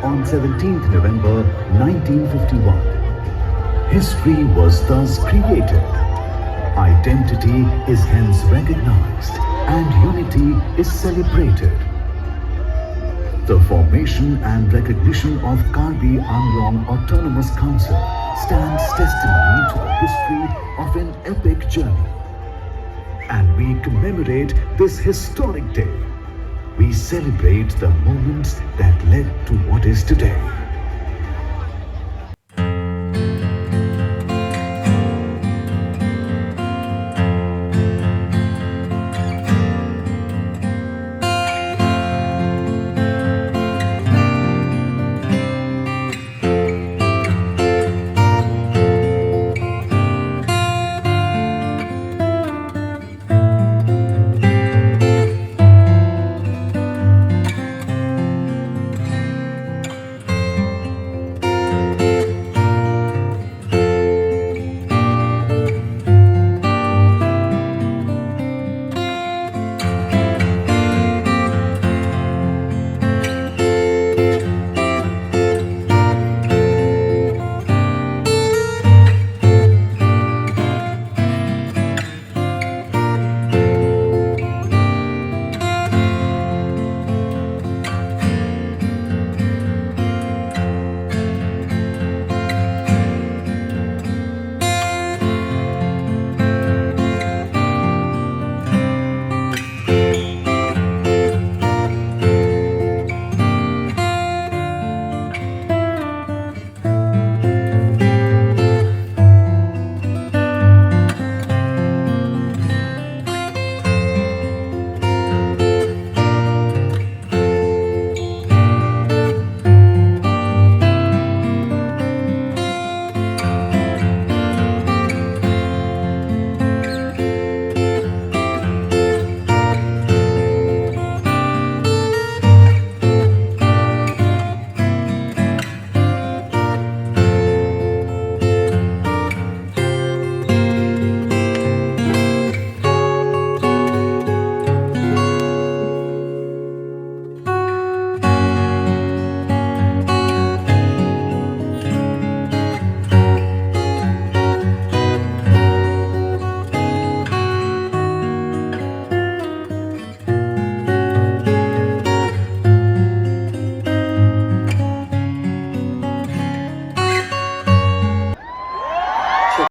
on 17th November 1951. History was thus created. Identity is hence recognized and unity is celebrated. The formation and recognition of Karbi Anglong Autonomous Council stands testimony to the history of an epic journey. And we commemorate this historic day. We celebrate the moments that led to what is today.